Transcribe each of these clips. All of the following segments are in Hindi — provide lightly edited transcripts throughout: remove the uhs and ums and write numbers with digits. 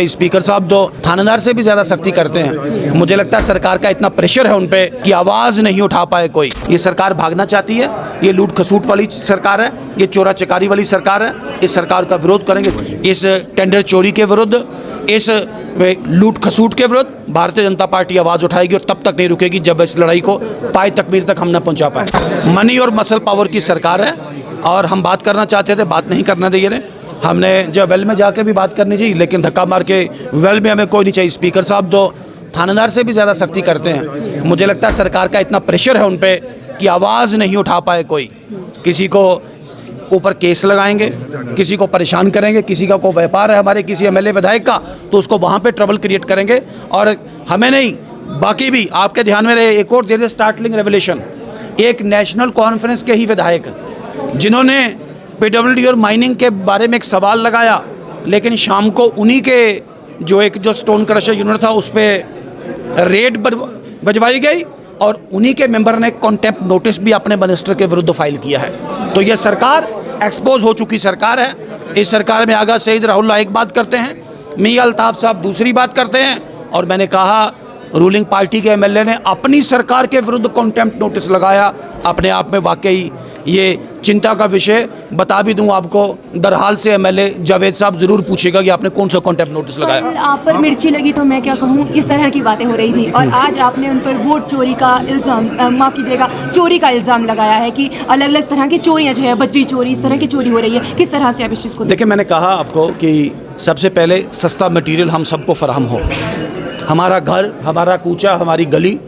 स्पीकर साहब तो थानेदार से भी ज़्यादा सख्ती करते हैं। मुझे लगता है सरकार का इतना प्रेशर है उन पे कि आवाज़ नहीं उठा पाए कोई। ये सरकार भागना चाहती है, ये लूट खसूट वाली सरकार है, ये चोरा चकारी वाली सरकार है। इस सरकार का विरोध करेंगे, इस टेंडर चोरी के विरुद्ध, इस लूट खसूट के विरुद्ध भारतीय जनता पार्टी आवाज़ उठाएगी और तब तक नहीं रुकेगी जब इस लड़ाई को पाए तकमीर तक हम न पहुँचा पाए। मनी और मसल पावर की सरकार है और हम बात करना चाहते थे, बात नहीं करना दे रहे। हमने जब वेल में जाके भी बात करनी चाहिए, लेकिन धक्का मार के वेल में हमें कोई नहीं चाहिए। स्पीकर साहब तो थानेदार से भी ज़्यादा सख्ती करते हैं। मुझे लगता है सरकार का इतना प्रेशर है उन पे कि आवाज़ नहीं उठा पाए कोई। किसी को ऊपर केस लगाएंगे, किसी को परेशान करेंगे, किसी का कोई व्यापार है हमारे किसी एमएलए विधायक का तो उसको वहाँ पे ट्रबल क्रिएट करेंगे। और हमें नहीं, बाकी भी आपके ध्यान में रहे, एक और देर स्टार्टलिंग रेवलेशन, एक नेशनल कॉन्फ्रेंस के ही विधायक जिन्होंने पीडब्ल्यूडी और माइनिंग के बारे में एक सवाल लगाया, लेकिन शाम को उन्हीं के जो स्टोन क्रशर यूनिट था उस पर रेड बजवाई गई और उन्हीं के मेंबर ने कॉन्टेम्प्ट नोटिस भी अपने मिनिस्टर के विरुद्ध फाइल किया है। तो यह सरकार एक्सपोज हो चुकी सरकार है। इस सरकार में आगा सईद राहुल एक बात करते हैं, मियां अल्ताफ साहब दूसरी बात करते हैं। और मैंने कहा रूलिंग पार्टी के एमएलए ने अपनी सरकार के विरुद्ध कॉन्टेम्प्ट नोटिस लगाया, अपने आप में वाकई ये चिंता का विषय। बता भी दूं आपको, दरहाल से एमएलए जावेद साहब जरूर पूछेगा कि आपने कौन सा कॉन्टेम्प्ट नोटिस लगाया। आप पर मिर्ची लगी तो मैं क्या कहूँ, इस तरह की बातें हो रही थी और आज आपने उन पर वोट चोरी का इल्ज़ाम, माफ़ कीजिएगा, चोरी का इल्ज़ाम लगाया है कि अलग अलग तरह की चोरियाँ जो है, बजरी चोरी, इस तरह की चोरी हो रही है। किस तरह से आप इस चीज़ को देखिए, मैंने कहा आपको कि सबसे पहले सस्ता मटीरियल हम सबको फराहम हो। हमारा घर, हमारा कूचा, हमारी गली,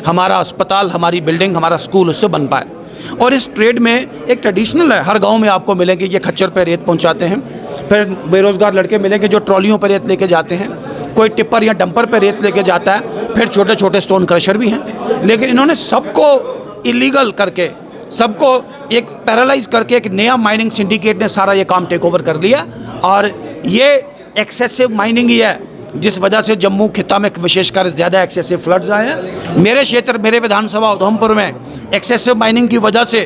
हमारा अस्पताल, हमारी बिल्डिंग, हमारा स्कूल उससे बन पाए। और इस ट्रेड में एक ट्रेडिशनल है, हर गांव में आपको मिलेंगे ये खच्चर पे रेत पहुंचाते हैं। फिर बेरोज़गार लड़के मिलेंगे जो ट्रॉलियों पर रेत लेके जाते हैं, कोई टिप्पर या डंपर पे रेत लेके जाता है, फिर छोटे छोटे स्टोन क्रशर भी हैं। लेकिन इन्होंने सबको इलीगल करके, सबको एक पैरालाइज करके एक नया माइनिंग सिंडिकेट ने सारा ये काम टेक ओवर कर लिया। और ये एक्सेसिव माइनिंग ही है जिस वजह से जम्मू खिता में विशेषकर ज़्यादा एक्सेसिव फ्लड्स आए हैं। मेरे क्षेत्र, मेरे विधानसभा उधमपुर में एक्सेसिव माइनिंग की वजह से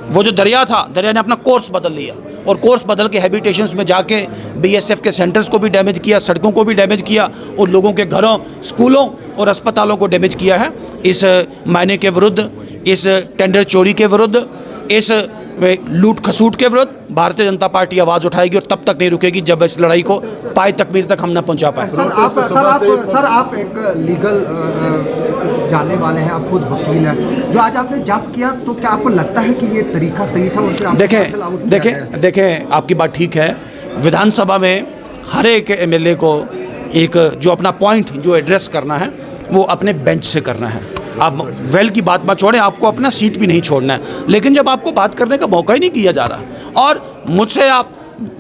वो जो दरिया था, दरिया ने अपना कोर्स बदल लिया और कोर्स बदल के हैबिटेशंस में जाके बीएसएफ के सेंटर्स को भी डैमेज किया, सड़कों को भी डैमेज किया और लोगों के घरों, स्कूलों और अस्पतालों को डैमेज किया है। इस मायने के विरुद्ध, इस टेंडर चोरी के विरुद्ध, इस लूट खसूट के विरुद्ध भारतीय जनता पार्टी आवाज़ उठाएगी और तब तक नहीं रुकेगी जब इस लड़ाई को पाए तकमीर तक हम न पहुंचा पाए। सर आप एक लीगल जानने वाले हैं, आप खुद वकील हैं, जो आज आपने जब्त किया, तो क्या आपको लगता है कि ये तरीका सही था? देखें आपकी बात ठीक है। विधानसभा में हर एक एमएलए को एक जो अपना पॉइंट जो एड्रेस करना है वो अपने बेंच से करना है। आप वेल की बात मत छोड़ें, आपको अपना सीट भी नहीं छोड़ना है। लेकिन जब आपको बात करने का मौका ही नहीं किया जा रहा और मुझसे आप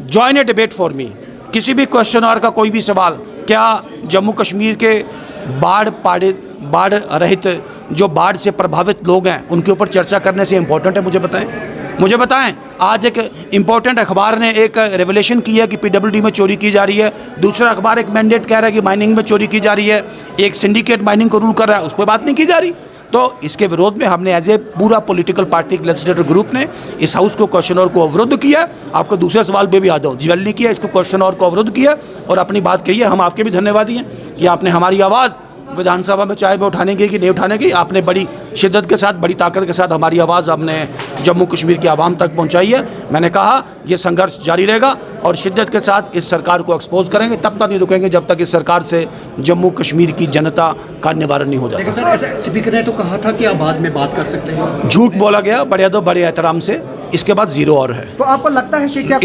join A debate for me, किसी भी क्वेश्चन आवर का कोई भी सवाल, क्या जम्मू कश्मीर के बाढ़ रहित जो बाढ़ से प्रभावित लोग हैं उनके ऊपर चर्चा करने से इम्पोर्टेंट है? मुझे बताएं। आज एक इम्पोर्टेंट अखबार ने एक रेवलेशन की है कि पीडब्ल्यूडी में चोरी की जा रही है, दूसरा अखबार एक मैंडेट कह रहा है कि माइनिंग में चोरी की जा रही है, एक सिंडिकेट माइनिंग को रूल कर रहा है, उस पर बात नहीं की जा रही। तो इसके विरोध में हमने एज ए पूरा पॉलिटिकल पार्टी लेजिस्लेटिव ग्रुप ने इस हाउस को क्वेश्चन आवर को अवरुद्ध किया। आपको दूसरे सवाल पे भी आ जाओ, ज्वेल नहीं किया, इसको क्वेश्चन आवर को अवरुद्ध किया और अपनी बात कही है। हम आपके भी धन्यवादी हैं कि आपने हमारी आवाज़ विधानसभा में चाहे वो उठाने की कि नहीं उठाने की, आपने बड़ी शिद्दत के साथ, बड़ी ताकत के साथ हमारी आवाज़ आपने जम्मू कश्मीर की आवाम तक पहुंचाई है। मैंने कहा ये संघर्ष जारी रहेगा और शिद्दत के साथ इस सरकार को एक्सपोज करेंगे, तब तक नहीं रुकेंगे जब तक इस सरकार से जम्मू कश्मीर की जनता का निवारण नहीं हो जाता। सर, ऐसे स्पीकर ने तो कहा था कि आप बाद में बात कर सकते हैं। झूठ बोला गया, बड़े तो बड़े एहतराम से। इसके बाद जीरो और है। तो आपको लगता है कि क्या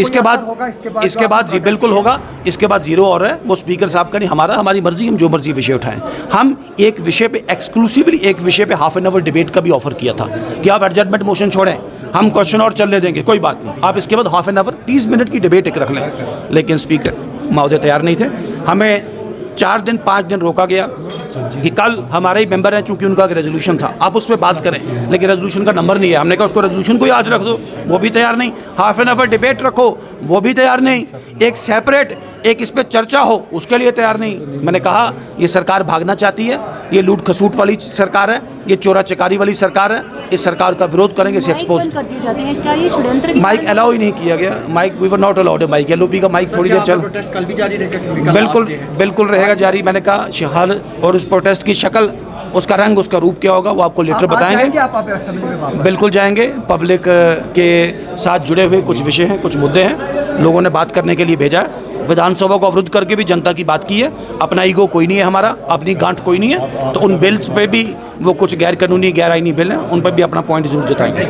इसके बाद जी बिल्कुल होगा। इसके बाद जीरो और है, वो स्पीकर साहब का नहीं, हमारी मर्जी, हम जो मर्जी विषय उठाएं। हम एक विषय पे एक्सक्लूसिवली एक विषय पे हाफ एन आवर डिबेट का भी ऑफर किया था कि आप एडजस्टमेंट मोशन छोड़ें, हम क्वेश्चन और चलने देंगे, कोई बात नहीं, आप इसके बाद हाफ एन आवर 30 मिनट की डिबेट एक रख लें। लेकिन स्पीकर महोदय तैयार नहीं थे। हमें 4 दिन 5 दिन रोका गया। कि कल हमारे ही मेंबर हैं, चूंकि उनका रेजोल्यूशन था, आप उस पर बात करें, लेकिन रेजोल्यूशन का नंबर नहीं है। हमने कहा उसको रेजोल्यूशन को ही आज रख दो, वो भी तैयार नहीं। हाफ एन आवर डिबेट रखो, वो भी तैयार नहीं। एक सेपरेट एक इस पर चर्चा हो, उसके लिए तैयार नहीं। मैंने कहा ये सरकार भागना चाहती है, ये लूट खसूट वाली सरकार है, ये चोरा चकारी वाली सरकार है। इस सरकार का विरोध करेंगे, इसे एक्सपोज। कर दिए जाते हैं, क्या ये षड्यंत्र? माइक अलाउ ही नहीं किया गया, mic we were not allowed mic. LOP का माइक थोड़ी देर चल, प्रोटेस्ट कल भी जारी रहेगा क्योंकि कल बिल्कुल last day है। बिल्कुल रहेगा जारी। मैंने कहा हाल और उस प्रोटेस्ट की शक्ल, उसका रंग, उसका रूप क्या होगा, वो आपको लेटर बताएंगे। आप असेंबली में वापस? बिल्कुल जाएंगे। पब्लिक के साथ जुड़े हुए कुछ विषय हैं, कुछ मुद्दे हैं, लोगों ने बात करने के लिए भेजा है। विधानसभा को अवरुद्ध करके भी जनता की बात की है। अपना ईगो कोई नहीं है हमारा, अपनी गांठ कोई नहीं है, तो उन बिल्स पे भी वो कुछ गैर कानूनी गैर आईनी बिल हैं, उन पर भी अपना पॉइंट जरूर जताएंगे।